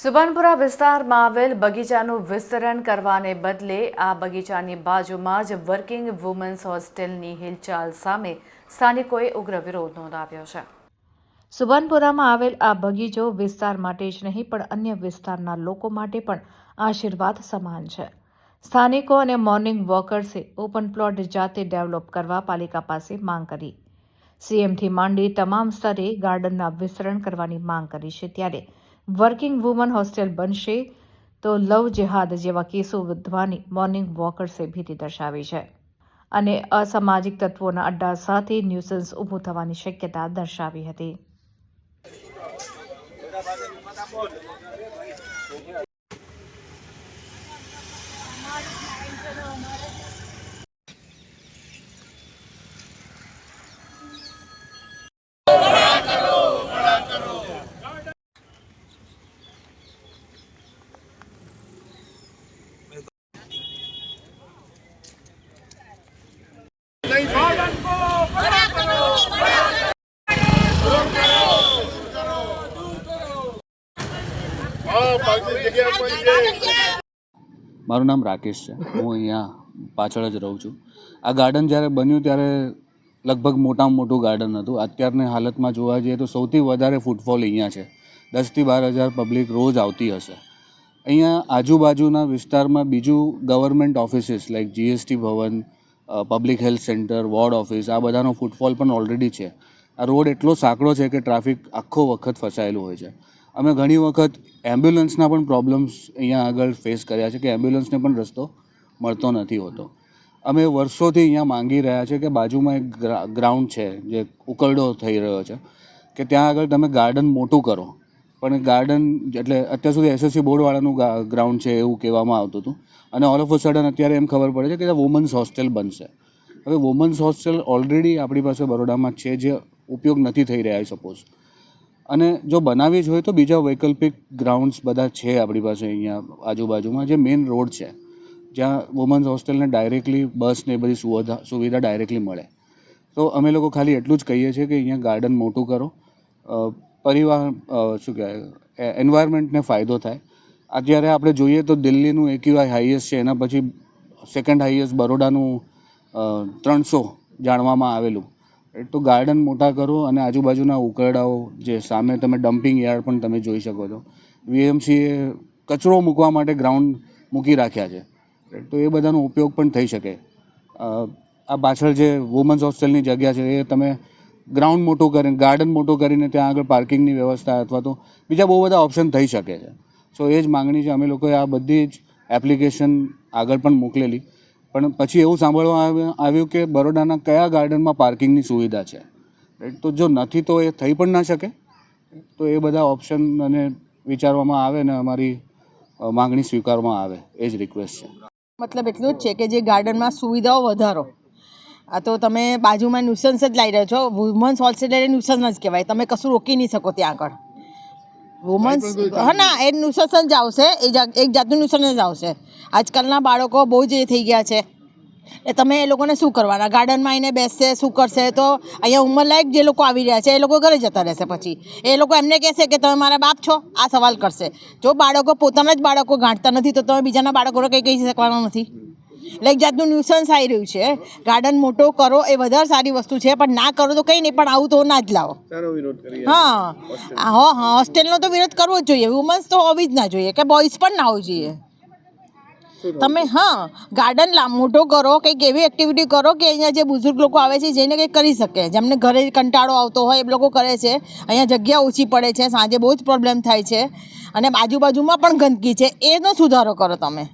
સુભાનપુરા વિસ્તારમાં આવેલ બગીચાનું વિસ્તરણ કરવાને બદલે આ બગીચાની બાજુમાં જ વર્કિંગ વુમન્સ હોસ્ટેલની હિલચાલ સામે સ્થાનિકોએ ઉગ્ર વિરોધ નોંધાવ્યો છે। સુભાનપુરામાં આવેલ આ બગીચો વિસ્તાર માટે જ નહીં પણ અન્ય વિસ્તારના લોકો માટે પણ આશીર્વાદ સમાન છે। સ્થાનિકો અને મોર્નિંગ વોકર્સે ઓપન પ્લોટ જાતે ડેવલપ કરવા પાલિકા પાસે માંગ કરી। સીએમથી માંડી તમામ સ્તરે ગાર્ડનના વિસ્તરણ કરવાની માંગ કરી છે। ત્યારે વર્કિંગ વુમન હોસ્ટેલ બનશે તો લવ જેહાદ જેવા કેસો વધવાની મોર્નિંગ વોકર્સે ભીતિ દર્શાવી છે અને અસામાજિક તત્વોના અડ્ડા સાથે ન્યુસન્સ ઊભું થવાની શક્યતા દર્શાવી હતી। મારું નામ રાકેશ છે। હું અહીંયા પાછળ જ રહું છું। આ ગાર્ડન જ્યારે બન્યું ત્યારે લગભગ મોટામાં મોટું ગાર્ડન હતું। અત્યારની હાલતમાં જોવા જઈએ તો સૌથી વધારે ફૂટફોલ અહીંયા છે। 10થી 12 હજાર પબ્લિક રોજ આવતી હશે। અહીંયા આજુબાજુના વિસ્તારમાં બીજું government offices like GST Bhavan, public health centre, ward office, આ બધાનો ફૂટફોલ પણ ઓલરેડી છે। આ રોડ એટલો સાંકડો છે કે ટ્રાફિક આખો વખત ફસાયેલું હોય છે। અમે ઘણી વખત એમ્બ્યુલન્સના પણ પ્રોબ્લેમ્સ અહીંયા આગળ ફેસ કર્યા છે કે એમ્બ્યુલન્સને પણ રસ્તો મળતો નથી હોતો। અમે વર્ષોથી અહીંયા માંગી રહ્યા છે કે બાજુમાં એક ગ્રાઉન્ડ છે જે ઉકરડો થઈ રહ્યો છે કે ત્યાં આગળ તમે ગાર્ડન મોટું કરો, પણ ગાર્ડન એટલે અત્યાર સુધી એસએસસી બોર્ડવાળાનું ગ્રાઉન્ડ છે એવું કહેવામાં આવતું હતું અને ઓલ ઓફ અ સડન અત્યારે એમ ખબર પડે છે કે વુમન્સ હોસ્ટેલ બનશે। હવે વુમન્સ હોસ્ટેલ ઓલરેડી આપણી પાસે બરોડામાં છે જે ઉપયોગ નથી થઈ રહ્યા સપોઝ, અને જો બનાવવી જ હોય તો બીજા વૈકલ્પિક ગ્રાઉન્ડ્સ બધા છે આપણી પાસે અહીંયા આજુબાજુમાં જે મેઇન રોડ છે જ્યાં વુમન્સ હોસ્ટેલને ડાયરેક્ટલી બસ ને એ બધી સુવિધા ડાયરેક્ટલી મળે। તો અમે લોકો ખાલી એટલું જ કહીએ છીએ કે અહીંયા ગાર્ડન મોટું કરો, પરિવાર શું કહેવાય એન્વાયરમેન્ટને ફાયદો થાય। અત્યારે આપણે જોઈએ તો દિલ્હીનું એક્યુઆઈ હાઈએસ્ટ છે, એના પછી સેકન્ડ હાઈએસ્ટ બરોડાનું 300 જાણવામાં આવેલું। તો ગાર્ડન મોટા કરો અને આજુબાજુના ઉકરડાઓ જે સામે તમે ડમ્પિંગ યાર્ડ પણ તમે જોઈ શકો છો। વીએમસીએ કચરો મૂકવા માટે ગ્રાઉન્ડ મૂકી રાખ્યા છે, તો એ બધાનો ઉપયોગ પણ થઈ શકે। આ પાછળ જે વુમન્સ હોસ્ટેલની જગ્યા છે એ તમે ગ્રાઉન્ડ મોટું કરીને, ગાર્ડન મોટું કરીને ત્યાં આગળ પાર્કિંગની વ્યવસ્થા અથવા તો બીજા બહુ બધા ઓપ્શન થઈ શકે છે। સો એ જ માંગણી છે। અમે લોકોએ આ બધી જ એપ્લિકેશન આગળ પણ મોકલેલી, પણ પછી એવું સાંભળવા આવ્યું કે બરોડાના કયા ગાર્ડનમાં પાર્કિંગની સુવિધા છે, રાઈટ। તો જો નથી તો એ થઈ પણ ના શકે। તો એ બધા ઓપ્શન અને વિચારવામાં આવે ને અમારી માંગણી સ્વીકારવામાં આવે, એ જ રિક્વેસ્ટ છે। મતલબ એટલું જ છે કે જે ગાર્ડનમાં સુવિધાઓ વધારો। આ તો તમે બાજુમાં ન્યુસન્સ જ લાવી રહ્યો છો। વુમન્સ હોસ્ટેલ એટલે ન્યુસન્સ જ કહેવાય, તમે કશું રોકી નહીં શકો ત્યાં આગળ। વુમન્સ હા ના એ ન્યુસન્સ જ આવશે, એક જાતનું ન્યુસન્સ જ આવશે। આજકાલના બાળકો બહુ જ એ થઈ ગયા છે, એ તમે એ લોકોને શું કરવાના? ગાર્ડનમાં આવીને બેસશે, શું કરશે? તો અહીંયા ઉંમરલાયક જે લોકો આવી રહ્યા છે એ લોકો ઘરે જતા રહેશે। પછી એ લોકો એમને કહેશે કે તમે મારા બાપ છો, આ સવાલ કરશે। જો બાળકો પોતાના જ બાળકો ગાંઠતા નથી તો તમે બીજાના બાળકોને કંઈ કહી શકવાના નથી। એટલે એક જાતનું ન્યુસન્સ આવી રહ્યું છે। ગાર્ડન મોટો કરો એ વધારે સારી વસ્તુ છે, પણ ના કરો તો કંઈ નહીં, પણ આવું તો ના જ લાવો। હા, હોસ્ટેલનો તો વિરોધ કરવો જ જોઈએ। વુમન્સ તો હોવી જ ના જોઈએ કે બોಯ್સ પણ ના હોવું જોઈએ। તમે ગાર્ડન મોટો કરો, કંઈક એવી એક્ટિવિટી કરો કે અહીંયા જે બુઝુર્ગ લોકો આવે છે જઈને કંઈક કરી શકે। જેમને ઘરે કંટાળો આવતો હોય એ લોકો કરે છે, અહીંયા જગ્યા ઓછી પડે છે, સાંજે બહુ જ પ્રોબ્લેમ થાય છે અને આજુબાજુમાં પણ ગંદકી છે, એનો સુધારો કરો તમે।